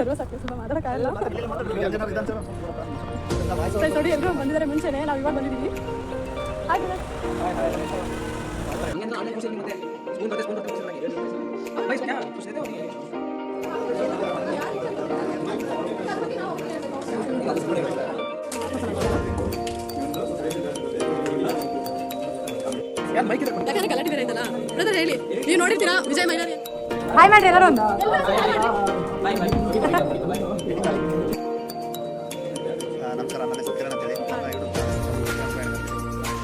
Nervous ಆಗ್ತದೆ, ಸ್ವಲ್ಪ ಮಾತಾಡೋಕ್ಕಾಗಲ್ಲ. ನೋಡಿ ಎಲ್ಲರೂ ಬಂದಿದ್ದಾರೆ ಮುಂಚೆನೆ, ನಾವು ಇವಾಗ ಬಂದಿದ್ದೀವಿ. ಯಾಕಂದ್ರೆ ಗಲಾಟೆ ಬೇರೆ ಆಯ್ತಲ್ಲ ಬ್ರದರ್, ಹೇಳಿ ನೀವು ನೋಡಿರ್ತೀರಾ ವಿಜಯ್ ಮೈಲಾರಿ. ಹಾಯ್ ಮಾಡಿ ಎಲ್ಲರೂ.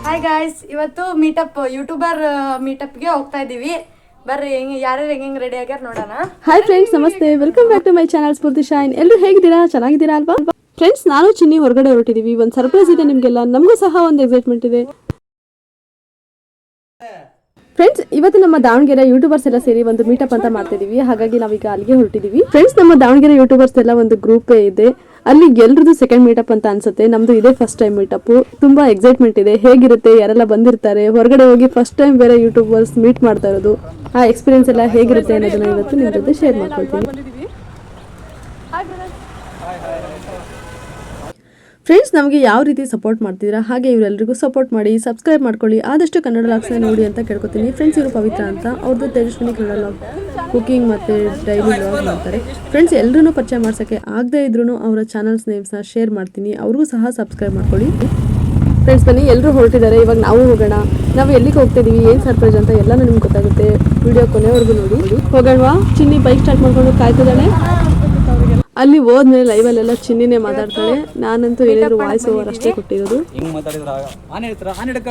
ಹಾಯ್ ಗಾಯ್ಸ್, ಇವತ್ತು ಮೀಟಪ್ ಯೂಟ್ಯೂಬರ್ ಮೀಟಪ್ಗೆ ಹೋಗ್ತಾ ಇದ್ದೀವಿ. ಬರ್ರಿ, ಯಾರ್ಯಾರು ಹೆಂಗೆ ರೆಡಿ ಆಗ್ಯಾರ ನೋಡೋಣ. ಹಾಯ್ ಫ್ರೆಂಡ್ಸ್, ನಮಸ್ತೆ, welcome back to my channel Spoorthi Shine. ಎಲ್ಲರೂ ಹೇಗಿದ್ದೀರಾ? ಚೆನ್ನಾಗಿದ್ದೀರಾ ಅಲ್ವಾ ಫ್ರೆಂಡ್ಸ್? ನಾನು ಚಿನ್ನಿ ಹೊರಗಡೆ ಹೊರಟಿದ್ದೀವಿ. ಒಂದು ಸರ್ಪ್ರೈಸ್ ಇದೆ ನಿಮಗೆಲ್ಲ, ನಮಗೂ ಸಹ ಒಂದು ಎಕ್ಸೈಟ್ಮೆಂಟ್ ಇದೆ ಫ್ರೆಂಡ್ಸ್. ಇವತ್ತು ನಮ್ಮ ದಾವಣಗೆರೆ ಯೂಟ್ಯೂಬರ್ಸ್ ಎಲ್ಲ ಸೇರಿ ಒಂದು ಮೀಟಪ್ ಅಂತ ಮಾಡ್ತಿದೀವಿ. ಹಾಗಾಗಿ ನಾವೀಗ ಅಲ್ಲಿಗೆ ಹೊರಟಿದೀವಿ ಫ್ರೆಂಡ್ಸ್. ನಮ್ಮ ದಾವಣಗೆರೆ ಯೂಟ್ಯೂಬರ್ಸ್ ಎಲ್ಲ ಒಂದು ಗ್ರೂಪ್ ಇದೆ. ಅಲ್ಲಿ ಎಲ್ರದ್ದು ಸೆಕೆಂಡ್ ಮೀಟಪ್ ಅಂತ ಅನ್ಸುತ್ತೆ. ನಮ್ದು ಇದೇ ಫಸ್ಟ್ ಟೈಮ್ ಮೀಟಪ್. ತುಂಬಾ ಎಕ್ಸೈಟ್ಮೆಂಟ್ ಇದೆ. ಹೇಗಿರುತ್ತೆ, ಯಾರೆಲ್ಲ ಬಂದಿರ್ತಾರೆ, ಹೊರಗಡೆ ಹೋಗಿ ಫಸ್ಟ್ ಟೈಮ್ ಬೇರೆ ಯೂಟ್ಯೂಬರ್ಸ್ ಮೀಟ್ ಮಾಡ್ತಾ ಇರೋದು, ಆ ಎಕ್ಸ್ಪೀರಿಯನ್ಸ್ ಎಲ್ಲ ಹೇಗಿರುತ್ತೆ ಅನ್ನೋದನ್ನ ಇವತ್ತು ನಿಮ್ಮ ಜೊತೆ ಶೇರ್ ಮಾಡ್ಕೊಳ್ತೀನಿ ಫ್ರೆಂಡ್ಸ್. ನಮಗೆ ಯಾವ ರೀತಿ ಸಪೋರ್ಟ್ ಮಾಡ್ತಿದ್ದೀರಾ ಹಾಗೆ ಇವರೆಲ್ಲರಿಗೂ ಸಪೋರ್ಟ್ ಮಾಡಿ, ಸಬ್ಸ್ಕ್ರೈಬ್ ಮಾಡ್ಕೊಳ್ಳಿ. ಆದಷ್ಟು ಕನ್ನಡ ಲಾಗ್ಸ್ನ ನೋಡಿ ಅಂತ ಕೇಳ್ಕೊತೀನಿ ಫ್ರೆಂಡ್ಸ್. ಇವರು ಪವಿತ್ರ ಅಂತ, ಅವ್ರದ್ದು ತೇಜಸ್ವಿನಿ ಕನ್ನಡ ಲಾಗ್, ಕುಕಿಂಗ್ ಮತ್ತು ಡೈಲಿ ಲಾಗ್ ಮಾಡ್ತಾರೆ ಫ್ರೆಂಡ್ಸ್. ಎಲ್ಲರೂ ಪರಿಚಯ ಮಾಡ್ಸೋಕ್ಕೆ ಆಗದೆ ಇದ್ರೂ ಅವರ ಚಾನಲ್ಸ್ ನೇಮ್ಸ್ನ ಶೇರ್ ಮಾಡ್ತೀನಿ, ಅವ್ರಿಗೂ ಸಹ ಸಬ್ಸ್ಕ್ರೈಬ್ ಮಾಡ್ಕೊಳ್ಳಿ ಫ್ರೆಂಡ್ಸ್. ಬನ್ನಿ, ಎಲ್ಲರೂ ಹೊರಟಿದ್ದಾರೆ, ಇವಾಗ ನಾವು ಹೋಗೋಣ. ನಾವು ಎಲ್ಲಿಗೆ ಹೋಗ್ತಿದ್ದೀವಿ, ಏನು ಸರ್ಪ್ರೈಸ್ ಅಂತ ಎಲ್ಲನೂ ನಿಮ್ಗೆ ಗೊತ್ತಾಗುತ್ತೆ. ವಿಡಿಯೋ ಕೊನೆವರೆಗೂ ನೋಡಿ. ಹೋಗೋಣವಾ? ಚಿನ್ನಿ ಬೈಕ್ ಸ್ಟಾರ್ಟ್ ಮಾಡ್ಕೊಂಡು ಕಾಯ್ತಿದ್ದಾಳೆ. ಅಲ್ಲಿ ಹೋದ್ಮೇಲೆ ಲೈವಲ್ಲೆಲ್ಲ ಚಿನ್ನಿನೇ ಮಾತಾಡ್ತಾಳೆ. ನಾನಂತೂ ಏನಾದ್ರು ವಾಯ್ಸ್ ಓವರ್ ಅಷ್ಟೇ ಕೊಟ್ಟಿರೋದು.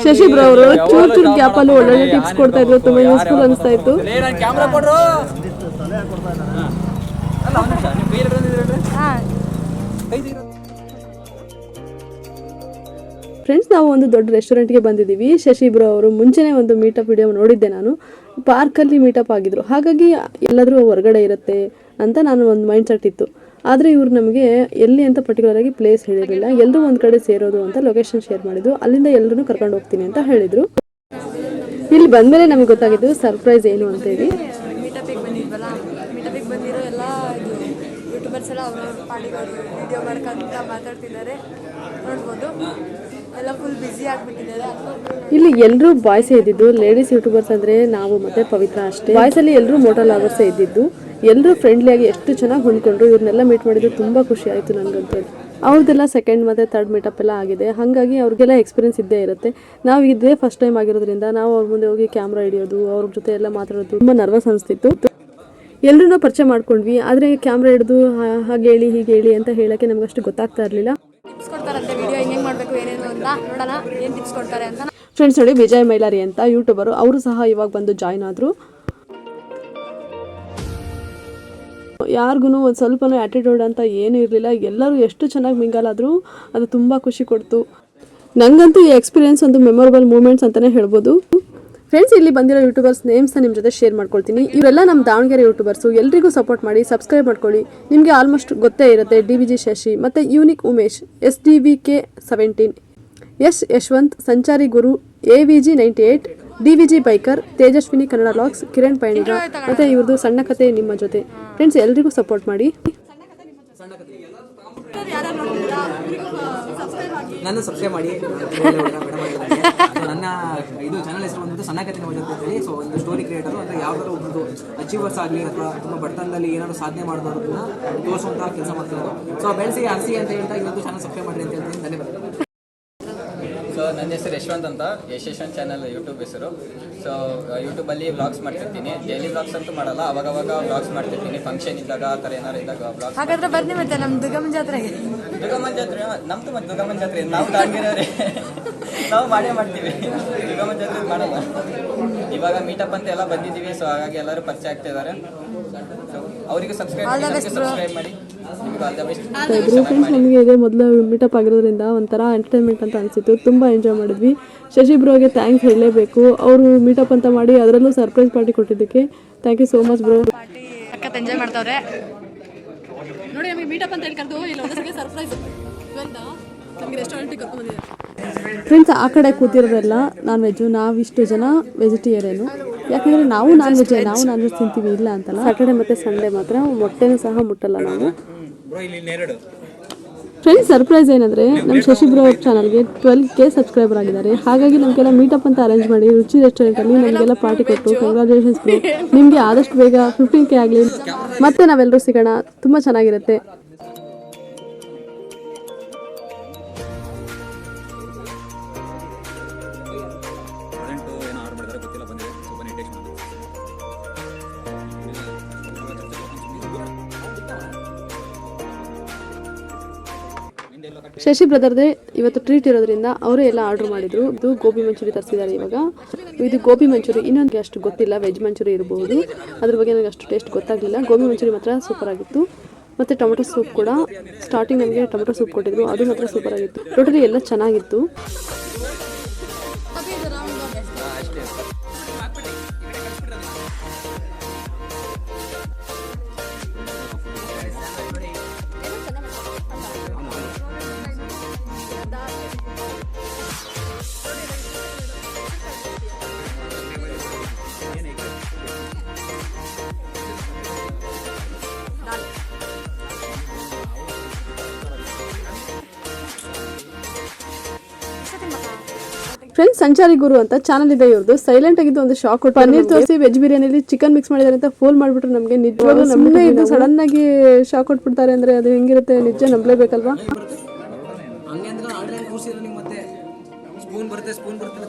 ಶಶಿ ಬ್ರೋ ಅವರು ಚೂರ್ ಚೂರ್ ಗ್ಯಾಪ್ ಅಲ್ಲಿ ಒಳ್ಳೊಳ್ಳೆ ಟಿಪ್ಸ್ ಕೊಡ್ತಾ ಇದ್ರು, ತುಂಬಾ ಯೂಸ್ಫುಲ್ ಅನಿಸ್ತಾ ಇತ್ತು ಫ್ರೆಂಡ್ಸ್. ನಾವು ಒಂದು ದೊಡ್ಡ ರೆಸ್ಟೋರೆಂಟ್ಗೆ ಬಂದಿದ್ದೀವಿ. ಶಶಿ ಬ್ರೋ ಅವರು ಮುಂಚೆನೇ ಒಂದು ಮೀಟಪ್ ವಿಡಿಯೋ ನೋಡಿದ್ದೆ ನಾನು. ಪಾರ್ಕಲ್ಲಿ ಮೀಟಪ್ ಆಗಿದ್ರು, ಹಾಗಾಗಿ ಎಲ್ಲಾದರೂ ಹೊರಗಡೆ ಇರುತ್ತೆ ಅಂತ ನಾನು ಒಂದು ಮೈಂಡ್ ಸೆಟ್ ಇತ್ತು. ಆದರೆ ಇವ್ರು ನಮಗೆ ಎಲ್ಲಿ ಅಂತ ಪರ್ಟಿಕ್ಯುಲರ್ ಆಗಿ ಪ್ಲೇಸ್ ಹೇಳಿರಲಿಲ್ಲ. ಎಲ್ಲರೂ ಒಂದು ಕಡೆ ಸೇರೋದು ಅಂತ ಲೊಕೇಶನ್ ಶೇರ್ ಮಾಡಿದ್ರು. ಅಲ್ಲಿಂದ ಎಲ್ಲರೂ ಕರ್ಕೊಂಡು ಹೋಗ್ತೀನಿ ಅಂತ ಹೇಳಿದರು. ಇಲ್ಲಿ ಬಂದಮೇಲೆ ನಮಗೆ ಗೊತ್ತಾಗಿದ್ದು ಸರ್ಪ್ರೈಸ್ ಏನು ಅಂತೇಳಿ. ಮೀಟಪಿಗೆ ಬಂದಿದ್ವಲ್ಲ, ಮೀಟಪಿಗೆ ಬಂದಿರೋ ಎಲ್ಲ ಯೂಟ್ಯೂಬರ್ಸ್ ಎಲ್ಲ ಅವ್ರವ್ರ ಪಾಡಿಗಳು ವಿಡಿಯೋ ಮಾಡ್ಕೊಂತ ಮಾತಾಡ್ತಿದ್ದಾರೆ, ನೋಡ್ಬೋದು. ಎಲ್ಲ ಫುಲ್ ಬ್ಯುಸಿ ಆಗಿಬಿಟ್ಟಿದ್ದಾರೆ. ಇಲ್ಲಿ ಎಲ್ಲರೂ ಬಾಯ್ಸೇ ಇದ್ದಿದ್ದು. ಲೇಡೀಸ್ ಯೂಟ್ಯೂಬರ್ಸ್ ಅಂದರೆ ನಾವು ಮತ್ತು ಪವಿತ್ರ ಅಷ್ಟೇ. ಬಾಯ್ಸಲ್ಲಿ ಎಲ್ಲರೂ ಮೋಟೋ ಲಾಗರ್ಸೇ ಇದ್ದಿದ್ದು. ಎಲ್ಲರೂ ಫ್ರೆಂಡ್ಲಿಯಾಗಿ ಎಷ್ಟು ಚೆನ್ನಾಗಿ ಹೊಂದ್ಕೊಂಡ್ರು. ಇವ್ರನ್ನೆಲ್ಲ ಮೀಟ್ ಮಾಡಿದ್ದು ತುಂಬ ಖುಷಿ ಆಯಿತು ನನಗಂತೂ. ಅವ್ರದ್ದೆಲ್ಲ ಸೆಕೆಂಡ್ ಮತ್ತು ಥರ್ಡ್ ಮೀಟಪ್ ಎಲ್ಲ ಆಗಿದೆ, ಹಾಗಾಗಿ ಅವ್ರಿಗೆಲ್ಲ ಎಕ್ಸ್ಪೀರಿಯನ್ಸ್ ಇದ್ದೇ ಇರುತ್ತೆ. ನಾವು ಇದೇ ಫಸ್ಟ್ ಟೈಮ್ ಆಗಿರೋದ್ರಿಂದ ನಾವು ಅವ್ರ ಮುಂದೆ ಹೋಗಿ ಕ್ಯಾಮ್ರಾ ಹಿಡಿಯೋದು, ಅವ್ರ ಜೊತೆ ಎಲ್ಲ ಮಾತಾಡೋದು ತುಂಬ ನರ್ವಸ್ ಅನಿಸ್ತಿತ್ತು. ಎಲ್ಲರೂ ಪರಿಚಯ ಮಾಡ್ಕೊಂಡ್ವಿ, ಆದರೆ ಕ್ಯಾಮ್ರಾ ಹಿಡಿದು ಹಾಗೆ ಹೇಳಿ ಹೀಗೆ ಹೇಳಿ ಅಂತ ಹೇಳೋಕ್ಕೆ ನಮ್ಗೆ ಅಷ್ಟು ಗೊತ್ತಾಗ್ತಾ ಇರಲಿಲ್ಲ. ಟಿಪ್ಸ್ ಕೊಡ್ತಾರಂತೆ ವಿಡಿಯೋ ಹೆಂಗೆ ಮಾಡಬೇಕು ಏನೇನು ಅಂತ ನೋಡೋಣ, ಏನು ಟಿಪ್ಸ್ ಕೊಡ್ತಾರೆ ಅಂತ. ಫ್ರೆಂಡ್ಸ್ ನೋಡಿ, ವಿಜಯ್ ಮೈಲಾರಿ ಅಂತ ಯೂಟ್ಯೂಬರು, ಅವರು ಸಹ ಇವಾಗ ಬಂದು ಜಾಯ್ನ್ ಆದರು. ಯಾರಿಗೂ ಒಂದು ಸ್ವಲ್ಪನೂ ಆ್ಯಟಿಟ್ಯೂಡ್ ಅಂತ ಏನೂ ಇರಲಿಲ್ಲ. ಎಲ್ಲರೂ ಎಷ್ಟು ಚೆನ್ನಾಗಿ ಮಿಂಗಲಾದರೂ ಅದು ತುಂಬ ಖುಷಿ ಕೊಡ್ತು. ನನಗಂತೂ ಈ ಎಕ್ಸ್ಪೀರಿಯನ್ಸ್ ಒಂದು ಮೆಮೊರಬಲ್ ಮೂಮೆಂಟ್ಸ್ ಅಂತಲೇ ಹೇಳ್ಬೋದು ಫ್ರೆಂಡ್ಸ್. ಇಲ್ಲಿ ಬಂದಿರೋ ಯೂಟ್ಯೂಬರ್ಸ್ ನೇಮ್ಸ್ನ ನಿಮ್ಮ ಜೊತೆ ಶೇರ್ ಮಾಡ್ಕೊಳ್ತೀನಿ. ಇವರೆಲ್ಲ ನಮ್ಮ ದಾವಣಗೆರೆ ಯೂಟ್ಯೂಬರ್ಸು. ಎಲ್ರಿಗೂ ಸಪೋರ್ಟ್ ಮಾಡಿ, ಸಬ್ಸ್ಕ್ರೈಬ್ ಮಾಡ್ಕೊಳ್ಳಿ. ನಿಮಗೆ ಆಲ್ಮೋಸ್ಟ್ ಗೊತ್ತೇ ಇರುತ್ತೆ. DVG ಶಶಿ ಮತ್ತು unique Umesh, SDVK17, S Yashwanth, Sanchari Guru, AVG 98, DVG biker, Tejaswini Kannada logs, Kiran Payaniga, ಮತ್ತು ಇವ್ರದ್ದು ಸಣ್ಣ ಕತೆ ನಿಮ್ಮ ಜೊತೆ. ಫ್ರೆಂಡ್ಸ್ ಎಲ್ರಿಗೂ ಸಪೋರ್ಟ್ ಮಾಡಿ. ನನ್ನ ಸಬ್ಸ್ಕ್ರೈಬ್ ಮಾಡಿ. ನನ್ನ ಇದು ಚಾನಲ್ ಹೆಸರು ಬಂದ್ಬಿಟ್ಟು ಸಣ್ಣ ಕತೆ ನಿಮ್ಮ ಜೊತೆ ಅಂತೇಳಿ. ಸೊ ಒಂದು ಸ್ಟೋರಿ ಕ್ರಿಯೇಟರು ಅಂದರೆ ಯಾವ್ದಾದ್ರು ಒಬ್ಬರು ಅಚೀವರ್ಸ್ ಆಗಲಿ ಅಥವಾ ತುಂಬ ಬಡತನದಲ್ಲಿ ಏನಾದ್ರು ಸಾಧನೆ ಮಾಡೋದನ್ನ ತೋರಿಸುವಂತಹ ಕೆಲಸ ಮಾಡ್ತಿರೋದು. ಸೊ ಬೆಳೆಸಿ ಅರಸಿ ಅಂತ ಹೇಳ್ತಾ ಇವತ್ತು ಚಾನಲ್ ಸಬ್ಸ್ಕ್ರೈಬ್ ಮಾಡಿ ಅಂತ ಹೇಳ್ತೀನಿ. ಧನ್ಯವಾದ. ಸೊ ನನ್ನ ಹೆಸರು ಯಶವಂತ್ ಅಂತ, ಯಶವಂತ್ ಚಾನಲ್ ಯೂಟ್ಯೂಬ್ ಹೆಸರು. ಸೊ ಯೂಟ್ಯೂಬಲ್ಲಿ ವ್ಲಾಗ್ಸ್ ಮಾಡ್ತಿರ್ತೀನಿ. ಡೈಲಿ ವ್ಲಾಗ್ಸ್ ಅಂತೂ ಮಾಡಲ್ಲ, ಅವಾಗವಾಗ ವ್ಲಾಗ್ಸ್ ಮಾಡ್ತಿರ್ತೀನಿ. ಫಂಕ್ಷನ್ ಇದ್ದಾಗ ಆ ಥರ ಏನಾರು ಇದ್ದಾಗ ವ್ಲಾಗ್ಸ್. ಹಾಗಾದ್ರೆ ಬನ್ನಿ ಮತ್ತೆ ನಮ್ಮ ದುರ್ಗಮ್ಮನ ಜಾತ್ರೆಗೆ. ದುರ್ಗಮ್ಮನ ಜಾತ್ರೆ ನಮ್ದು ಮತ್ತು ದುರ್ಗಮ್ಮನ ಜಾತ್ರೆ ನಾವು ದಾವಣಗೆರೆ ನಾವು ಮಾಡೇ ಮಾಡ್ತೀವಿ. ದುರ್ಗಮ್ಮನ ಜಾತ್ರೆ ಮಾಡಲ್ಲ. ಇವಾಗ ಮೀಟಪ್ ಅಂತ ಎಲ್ಲ ಬಂದಿದ್ದೀವಿ. ಸೊ ಹಾಗಾಗಿ ಎಲ್ಲರೂ ಪರಿಚಯ ಆಗ್ತಿದ್ದಾರೆ. ಸೊ ಅವರಿಗೆ ಸಬ್ಸ್ಕ್ರೈಬ್ ಮಾಡಿ. ಫ್ರೆಂಡ್ಸ್ ನಮಗೆ ಇದೇ ಮೊದಲು ಮೀಟಪ್ ಆಗಿರೋದ್ರಿಂದ ಒಂಥರ ಎಂಟರ್ಟೈನ್ಮೆಂಟ್ ಅಂತ ಅನಿಸಿತ್ತು. ತುಂಬ ಎಂಜಾಯ್ ಮಾಡಿದ್ವಿ. ಶಶಿ ಬ್ರೋಗೆ ಥ್ಯಾಂಕ್ಸ್ ಹೇಳಲೇಬೇಕು. ಅವರು ಮೀಟಪ್ ಅಂತ ಮಾಡಿ ಅದರಲ್ಲೂ ಸರ್ಪ್ರೈಸ್ ಪಾರ್ಟಿ ಕೊಟ್ಟಿದ್ದಕ್ಕೆ thank you so much bro. ಸಖತ್ ಎಂಜಾಯ್ ಮಾಡ್ತಾವ್ರೆ ನೋಡಿ. ನಮಗೆ ಮೀಟಪ್ ಅಂತ ಹೇಳಿ ಕರೆದು ಇಲ್ಲಿ ಸರ್ಪ್ರೈಸ್ ನಮಗೆ ರೆಸ್ಟೋರೆಂಟಿಗೆ ಕರ್ಕೊಂಡು ಬಂದಿದ್ದಾರೆ ಫ್ರೆಂಡ್ಸ್. ಆ ಕಡೆ ಕೂತಿರೋದೆಲ್ಲ ನಾನ್ ವೆಜ್ಜು, ನಾವಿಷ್ಟು ಜನ ವೆಜಿಟೇರಿಯನು. ಯಾಕಂದರೆ ನಾವು ನಾನ್ ವೆಜ್ ತಿಂತೀವಿ ಇಲ್ಲ ಅಂತಲ್ಲ. ಸ್ಯಾಟರ್ಡೆ ಮತ್ತು ಸಂಡೇ ಮಾತ್ರ ಮೊಟ್ಟೆನೂ ಸಹ ಮುಟ್ಟಲ್ಲ ನಾವು. ಫ್ರೆಂಡ್ಸ್, ಸರ್ಪ್ರೈಸ್ ಏನಂದರೆ ನಮ್ಮ ಶಶಿ ಬ್ರೋ ಚಾನಲ್ಗೆ 12K ಸಬ್ಸ್ಕ್ರೈಬರ್ ಆಗಿದ್ದಾರೆ. ಹಾಗಾಗಿ ನಮಗೆಲ್ಲ ಮೀಟಪ್ ಅಂತ ಅರೇಂಜ್ ಮಾಡಿ ರುಚಿ ರೆಸ್ಟೋರೆಂಟಲ್ಲಿ ನಮಗೆಲ್ಲ ಪಾರ್ಟಿ ಕೊಟ್ಟು ಕಂಗ್ರಾಚುಲೇಷನ್ಸ್ ಬ್ರೋ, ನಿಮಗೆ ಆದಷ್ಟು ಬೇಗ 15K ಆಗಲಿ. ಮತ್ತೆ ನಾವೆಲ್ಲರೂ ಸಿಗೋಣ, ತುಂಬ ಚೆನ್ನಾಗಿರುತ್ತೆ. ಶಶಿ ಬ್ರದರ್ದೇ ಇವತ್ತು ಟ್ರೀಟ್ ಇರೋದ್ರಿಂದ ಅವರೇ ಎಲ್ಲ ಆರ್ಡರ್ ಮಾಡಿದ್ರು. ಇದು ಗೋಬಿ ಮಂಚೂರಿ ತರಿಸಿದ್ದಾರೆ. ಇವಾಗ ಇದು ಗೋಬಿ ಮಂಚೂರಿ, ಇನ್ನೊಂದು ಅಷ್ಟು ಗೊತ್ತಿಲ್ಲ, ವೆಜ್ ಮಂಚೂರಿ ಇರಬಹುದು, ಅದ್ರ ಬಗ್ಗೆ ನನಗೆ ಅಷ್ಟು ಟೇಸ್ಟ್ ಗೊತ್ತಾಗಲಿಲ್ಲ. ಗೋಬಿ ಮಂಚೂರಿ ಮಾತ್ರ ಸೂಪರ್ ಆಗಿತ್ತು. ಮತ್ತು ಟೊಮೆಟೊ ಸೂಪ್ ಕೂಡ ಸ್ಟಾರ್ಟಿಂಗ್ ನಮಗೆ ಟೊಮೆಟೊ ಸೂಪ್ ಕೊಟ್ಟಿದ್ರು, ಅದು ಮಾತ್ರ ಸೂಪರ್ ಆಗಿತ್ತು. ಟೋಟಲಿ ಎಲ್ಲ ಚೆನ್ನಾಗಿತ್ತು. ಫ್ರೆಂಡ್ಸ್, ಸಂಚಾರಿ ಗುರು ಅಂತ ಚಾನಲ್ ಇದೆ ಇವ್ರದ್ದು. ಸೈಲೆಂಟ್ ಆಗಿದ್ದು ಒಂದು ಶಾಕ್ ಕೊಟ್ಟು ಪನ್ನೀರ್ ತೋರಿಸಿ ವೆಜ್ ಬಿರಿಯಾನಿಲಿ ಚಿಕನ್ ಮಿಕ್ಸ್ ಮಾಡಿದ್ದಾರೆ ಅಂತ ಫೋನ್ ಮಾಡಿಬಿಟ್ರು. ನಮಗೆ ನಿಜವಾಗ್ಲೂ ನಮ್ಮನೆ ಇದು ಸಡನ್ ಆಗಿ ಶಾಕ್ ಕೊಟ್ಬಿಡ್ತಾರೆ ಅಂದ್ರೆ ಅದು ಹೆಂಗಿರುತ್ತೆ, ನಿಜ ನಂಬಲೇಬೇಕಲ್ವಾ. ಹಂಗೆ ಅಂತ ಆನ್ಲೈನ್ ಕೂರಿಸಿದ್ರೆ ನಿಮ್ಗೆ ಮತ್ತೆ ಸ್ಪೂನ್ ಬರುತ್ತೆ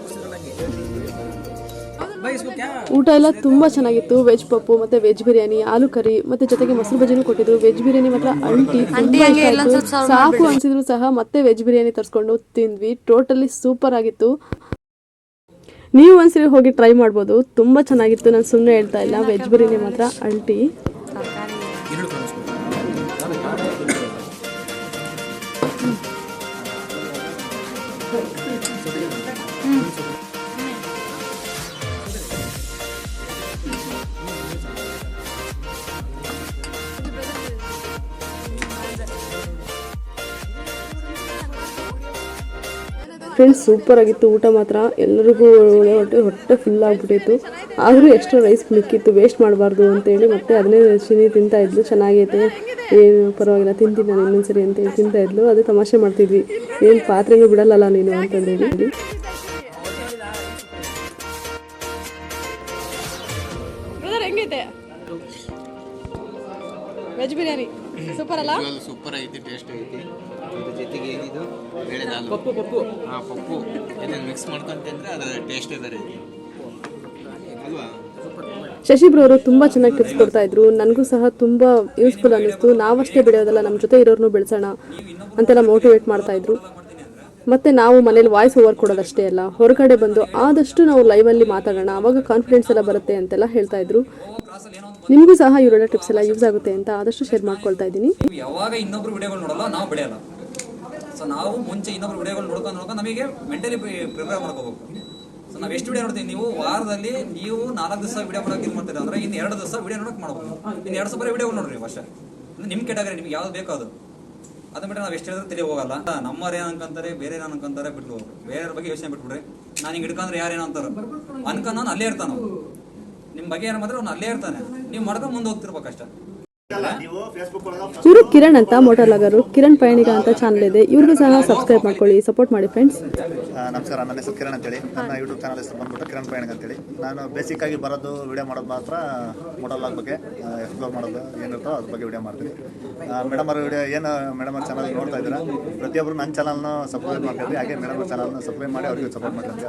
ಊಟ ಎಲ್ಲ ತುಂಬ ಚೆನ್ನಾಗಿತ್ತು. ವೆಜ್ ಪಪ್ಪು ಮತ್ತು ವೆಜ್ ಬಿರಿಯಾನಿ, ಆಲೂ ಕರಿ ಮತ್ತು ಜೊತೆಗೆ ಮೊಸರು ಬಜ್ಜಿನೂ ಕೊಟ್ಟಿದ್ರು. ವೆಜ್ ಬಿರಿಯಾನಿ ಮಾತ್ರ ಸಾಕು ಅನಿಸಿದ್ರು ಸಹ ಮತ್ತೆ ವೆಜ್ ಬಿರಿಯಾನಿ ತರಿಸ್ಕೊಂಡು ತಿಂದ್ವಿ. ಟೋಟಲಿ ಸೂಪರ್ ಆಗಿತ್ತು. ನೀವು ಒಂದ್ಸರಿ ಹೋಗಿ ಟ್ರೈ ಮಾಡ್ಬೋದು, ತುಂಬ ಚೆನ್ನಾಗಿತ್ತು. ನಾನು ಸುಮ್ಮನೆ ಹೇಳ್ತಾ ಇಲ್ಲ, ವೆಜ್ ಬಿರಿಯಾನಿ ಮಾತ್ರ ಅಲ್ಟಿ. ಫ್ರೆಂಡ್ಸ್, ಸೂಪರ್ ಆಗಿತ್ತು ಊಟ ಮಾತ್ರ. ಎಲ್ಲರಿಗೂ ಹೊಟ್ಟೆ ಫುಲ್ ಆಗಿಬಿಟ್ಟಿತ್ತು. ಆದರೂ ಎಕ್ಸ್ಟ್ರಾ ರೈಸ್ ಮಿಕ್ಕಿತ್ತು, ವೇಸ್ಟ್ ಮಾಡಬಾರ್ದು ಅಂತೇಳಿ ಮತ್ತೆ ಅದನ್ನೇ ಶಿನಿ ತಿಂತಾ ಇದ್ಲು. ಚೆನ್ನಾಗೈತೆ, ಏನು ಪರವಾಗಿಲ್ಲ, ತಿಂತೀನಿ ನಾನು ಇನ್ನೊಂದ್ಸರಿ ಅಂತೇಳಿ ತಿಂತಾ ಇದ್ಲು. ಅದು ತಮಾಷೆ ಮಾಡ್ತಿದ್ವಿ, ಏನು ಪಾತ್ರೆನೂ ಬಿಡಲ್ಲಲ್ಲ ನೀನು ಅಂತಂದೇಳಿ. ಹೆಂಗೈತೆ ವೆಜ್ ಬಿರಿಯಾನಿ? ಸೂಪರ್ ಅಲ್ಲ? ಸೂಪರ್ ಐತಿ, ಟೇಸ್ಟ್ ಐತಿ. ಇದ್ರ ಜೊತೆಗೆ ಏನಿದು ಬೇಳೆ ದಾಲ್, ಪಪ್ಪು ಇದನ್ನ ಮಿಕ್ಸ್ ಮಾಡ್ಕೊಂತಂದ್ರೆ ಅದರ ಟೇಸ್ಟ್ ಬೇರೆ ಐತಿ ಅಲ್ವಾ. ಶಶಿ ಬ್ರೋ ಅವರು ತುಂಬ ಚೆನ್ನಾಗಿ ಟಿಪ್ಸ್ ಕೊಡ್ತಾ ಇದ್ರು. ನನಗೂ ಸಹ ತುಂಬ ಯೂಸ್ಫುಲ್ ಅನ್ನಿಸ್ತು. ನಾವಷ್ಟೇ ಬೆಳೆಯೋದಲ್ಲ, ನಮ್ಮ ಜೊತೆ ಇರೋರ್ನು ಬೆಳೆಸೋಣ ಅಂತೆಲ್ಲ ಮೋಟಿವೇಟ್ ಮಾಡ್ತಾ ಇದ್ರು. ಮತ್ತು ನಾವು ಮನೇಲಿ ವಾಯ್ಸ್ ಓವರ್ ಕೊಡೋದಷ್ಟೇ ಅಲ್ಲ, ಹೊರಗಡೆ ಬಂದು ಆದಷ್ಟು ನಾವು ಲೈವಲ್ಲಿ ಮಾತಾಡೋಣ, ಆವಾಗ ಕಾನ್ಫಿಡೆನ್ಸ್ ಎಲ್ಲ ಬರುತ್ತೆ ಅಂತೆಲ್ಲ ಹೇಳ್ತಾ ಇದ್ರು. ನಿಮಗೂ ಸಹ ಇವರೆಲ್ಲ ಟಿಪ್ಸ್ ಎಲ್ಲ ಯೂಸ್ ಆಗುತ್ತೆ ಅಂತ ಆದಷ್ಟು ಶೇರ್ ಮಾಡ್ಕೊಳ್ತಾ ಇದ್ದೀನಿ. ಯಾವಾಗ ಇನ್ನೊಬ್ರು ವಿಡಿಯೋಗಳು ನೋಡಲ್ಲ, ನಾವು ಬೆಳೆಯಲ್ಲ. ಸೊ ನಾವು ಮುಂಚೆ ಇನ್ನೊಬ್ರು ವಿಡಿಯೋಗಳು ನೋಡ್ಕೊಂಡು ನಮಗೆ ಮೆಂಟಲಿ ಪ್ರಿಪೇರ್ ಮಾಡ್ಕೋಬೇಕು. ಸೊ ನಾವು ಎಷ್ಟು ವಿಡಿಯೋ ನೋಡ್ತೀವಿ, ನೀವು ವಾರದಲ್ಲಿ ನೀವು 4 ದಿವಸ ವಿಡಿಯೋ ಮಾಡೋಕೆ ಇದು ಮಾಡ್ತೀರಾ ಅಂದ್ರೆ ಇನ್ನು 2 ದಿವಸ ವಿಡಿಯೋ ನೋಡೋಕೆ ಮಾಡ್ಬೇಕು. ಇನ್ನು 2 ಬರೀ ವಿಡಿಯೋಗಳು ನೋಡ್ರಿ ಅಷ್ಟೇ. ನಿಮ್ಮ ಕೆಟಗರಿ ನಿಮ್ಗೆ ಯಾವ್ದು ಬೇಕೋ ಅದು ಬಿಟ್ಟರೆ ನಾವು ಎಷ್ಟು ಹೇಳಿದ್ರೆ ತಿಳಿ ಹೋಗಲ್ಲ. ನಮ್ಮವ್ರು ಏನು ಅನ್ಕೊಂತಾರೆ, ಬೇರೆ ಏನು ಅನ್ಕೊಂತಾರೆ ಬಿಟ್ಟು ಬೇರೆಯವ್ರ ಬಗ್ಗೆ ಯೋಚನೆ ಬಿಟ್ಬಿಡ್ರಿ. ನಾನು ಹಿಂಗೆ ಹಿಡ್ಕೊಂಡ್ರೆ ಯಾರೇನೋ ಅಂತಾರೆ ಅನ್ಕೊಂಡು ಅಲ್ಲೇ ಇರ್ತಾನೆ. ನಿಮ್ಮ ಬಗ್ಗೆ ಏನು ಮಾತ್ರ ಅವ್ನು ಅಲ್ಲೇ ಇರ್ತಾನೆ, ನೀವು ಮಾಡ್ಕೊಂಡು ಮುಂದೆ ಹೋಗ್ತಿರ್ಬೇಕಷ್ಟೇ. ಇವರು ಕಿರಣ್ ಅಂತ ಮೋಟೋಲಾಗರು, ಕಿರಣ್ ಪಯಣಿಗ ಅಂತ ಚಾನಲ್ ಇದೆ. ಇವ್ರಿಗೂ ಸಹ ಸಬ್ಸ್ಕ್ರೈಬ್ ಮಾಡ್ಕೊಳ್ಳಿ, ಸಪೋರ್ಟ್ ಮಾಡಿ ಫ್ರೆಂಡ್ಸ್. ನಮಸ್ಕಾರ, ನನ್ನ ಹೆಸರು ಕಿರಣ್ ಅಂತೇಳಿ. ನನ್ನ ಯೂಟ್ಯೂಬ್ ಚಾನಲ್ ಹೆಸರು ಬಂದ್ಬಿಟ್ಟು ಕಿರಣ್ ಪಯಣಿಗ ಅಂತೇಳಿ. ನಾನು ಬೇಸಿಕ್ ಆಗಿ ಬರೋದು ವಿಡಿಯೋ ಮಾಡೋದು ಮಾತ್ರ, ಮೋಟೋಲಾಗ್ ಬಗ್ಗೆ ಎಕ್ಸ್ಪ್ಲೋರ್ ಮಾಡೋದು ಏನಿರ್ತೋ ಅದ್ರ ಬಗ್ಗೆ ವಿಡಿಯೋ ಮಾಡ್ತೀನಿ. ಮೇಡಮ್ ಅವ್ರ ವಿಡಿಯೋ ಏನು ಮೇಡಮ್ ಅವ್ರ ಚಾನಲ್ ನೋಡ್ತಾ ಇದ್ದೀರಾ, ಪ್ರತಿಯೊಬ್ಬರು ನನ್ನ ಚಾನಲ್ನ ಸಬ್ಸ್ಕ್ರೈಬ್ ಮಾಡ್ತೀವಿ. ಹಾಗೆ ಮೇಡಮ್ ಅವ್ರ ಚಾನಲ್ನ ಸಬ್ಸ್ಕ್ರೈಬ್ ಮಾಡಿ ಅವ್ರಿಗೆ ಸಪೋರ್ಟ್ ಮಾಡ್ತೀನಿ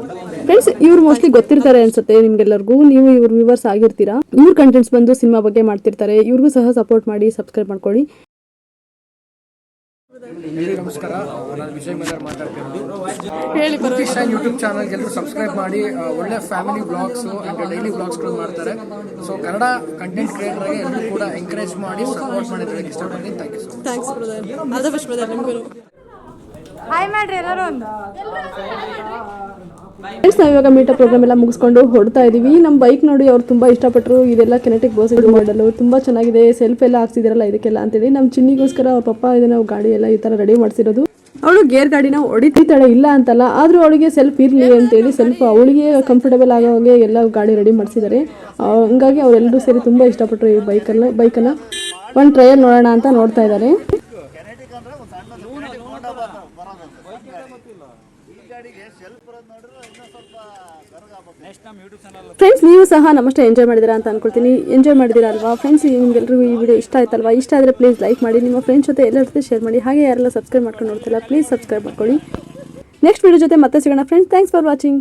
ಫ್ರೆಂಡ್ಸ್. ಇವ್ರು ಮೋಸ್ಟ್ಲಿ ಗೊತ್ತಿರ್ತಾರೆ ಅನ್ಸುತ್ತೆ ನಿಮ್ಗೆಲ್ಲರಿಗೂ, ನೀವು ಇವ್ರ ವ್ಯೂವರ್ಸ್ ಆಗಿರ್ತೀರಾ. ಇವ್ರ ಕಂಟೆಂಟ್ಸ್ ಬಂದು ಸಿನಿಮಾ ಬಗ್ಗೆ ಮಾಡ್ತಿರ್ತಾರೆ. ಇವ್ರಿಗೂ ಸಹ ಸಪೋರ್ಟ್ ಮಾಡಿ, ಸಬ್ಸ್ಕ್ರೈಬ್ ಮಾಡ್ಕೊಳ್ಳಿ. ನಮಸ್ಕಾರ, ನಾನು ವಿಜಯ್ ಮದರ್ ಮಾತಾಡ್ತಿರೋದು. ಇಶಾನ್ ಯೂಟ್ಯೂಬ್ ಚಾನಲ್ಗೆ ಎಲ್ಲರೂ ಸಬ್ಸ್ಕ್ರೈಬ್ ಮಾಡಿ. ಒಳ್ಳೆ ಫ್ಯಾಮಿಲಿ ಬ್ಲಾಗ್ಸು ಆ್ಯಂಡ್ ಡೈಲಿ ಬ್ಲಾಗ್ಸ್ಗಳು ಮಾಡ್ತಾರೆ. ಸೊ ಕನ್ನಡ ಕಂಟೆಂಟ್ ಕ್ರಿಯೇಟರ್ಗೆ ಎಲ್ಲರೂ ಕೂಡ ಎಂಕರೇಜ್ ಮಾಡಿ ಸಪೋರ್ಟ್ ಮಾಡಿದ್ರೆ ಇಷ್ಟಪಡ್ತೀನಿ. Thanks brother. All the best brother ನಿಮಗೂ. ಹಾಯ್ ಮಾಡ್ರಿ ಎಲ್ಲರೂ. ಫ್ರೆಂಡ್ಸ್ ನಾವು ಇವಾಗ ಮೀಟಪ್ ಪ್ರೋಗ್ರಾಮ್ ಎಲ್ಲ ಮುಗಿಸ್ಕೊಂಡು ಹೊಡ್ತಾ ಇದೀವಿ. ನಮ್ಮ ಬೈಕ್ ನೋಡಿ ಅವ್ರು ತುಂಬ ಇಷ್ಟಪಟ್ಟರು. ಇದೆಲ್ಲ ಕೆನೆಟಿಕ್ ಬಸ್ ಮಾಡಲು ತುಂಬ ಚೆನ್ನಾಗಿದೆ, ಸೆಲ್ಫ್ ಎಲ್ಲ ಹಾಕ್ಸಿದಿರಲ್ಲ ಇದಕ್ಕೆಲ್ಲ ಅಂತೇಳಿ. ನಮ್ಮ ಚಿನ್ನಿಗೋಸ್ಕರ ಅವ್ರ ಪಪ್ಪ ಇದನ್ನ ಗಾಡಿ ಎಲ್ಲ ಈ ಥರ ರೆಡಿ ಮಾಡಿಸಿರೋದು. ಅವಳು ಗೇರ್ ಗಾಡಿನ ಹೊಡಿತಿದ್ದಾಳೆ ಇಲ್ಲ ಅಂತಲ್ಲ, ಆದರೂ ಅವಳಿಗೆ ಸೆಲ್ಫ್ ಇರಲಿ ಅಂತೇಳಿ ಸ್ವಲ್ಪ ಅವಳಿಗೆ ಕಂಫರ್ಟಬಲ್ ಆಗೋ ಹಾಗೆ ಎಲ್ಲ ಗಾಡಿ ರೆಡಿ ಮಾಡಿಸಿದ್ದಾರೆ. ಹಂಗಾಗಿ ಅವರೆಲ್ಲರೂ ಸೇರಿ ತುಂಬ ಇಷ್ಟಪಟ್ಟರು ಈ ಬೈಕನ್ನು ಒಂದು ಟ್ರಯಲ್ ನೋಡೋಣ ಅಂತ ನೋಡ್ತಾ ಇದ್ದಾರೆ. ಫ್ರೆಂಡ್ಸ್ ನೀವು ಸಹ ನಮ್ಮಷ್ಟೇ ಎಂಜಾಯ್ ಮಾಡಿದ್ದೀರಾ ಅಂತ ಅನ್ಕೊಳ್ತೀನಿ. ಎಂಜಾಯ್ ಮಾಡಿದ್ದೀರಾ ಅಲ್ವಾ ಫ್ರೆಂಡ್ಸ್? ನಿಮ್ಗೆಲ್ಲರಿಗೂ ಈ ವಿಡಿಯೋ ಇಷ್ಟ ಆಯ್ತಲ್ವಾ? ಇಷ್ಟ ಆದರೆ ಪ್ಲೀಸ್ ಲೈಕ್ ಮಾಡಿ, ನಿಮ್ಮ ಫ್ರೆಂಡ್ಸ್ ಜೊತೆ ಎಲ್ಲರ ಜೊತೆ ಶೇರ್ ಮಾಡಿ. ಹಾಗೆ ಯಾರೆಲ್ಲ ಸಬ್ಸ್ಕ್ರೈಬ್ ಮಾಡ್ಕೊಂಡು ನೋಡ್ತಿಲ್ಲ ಪ್ಲೀಸ್ ಸಬ್ಸ್ಕ್ರೈಬ್ ಮಾಡ್ಕೊಳ್ಳಿ. ನೆಕ್ಸ್ಟ್ ವಿಡಿಯೋ ಜೊತೆ ಮತ್ತೆ ಸಿಗೋಣ ಫ್ರೆಂಡ್ಸ್. Thanks for watching.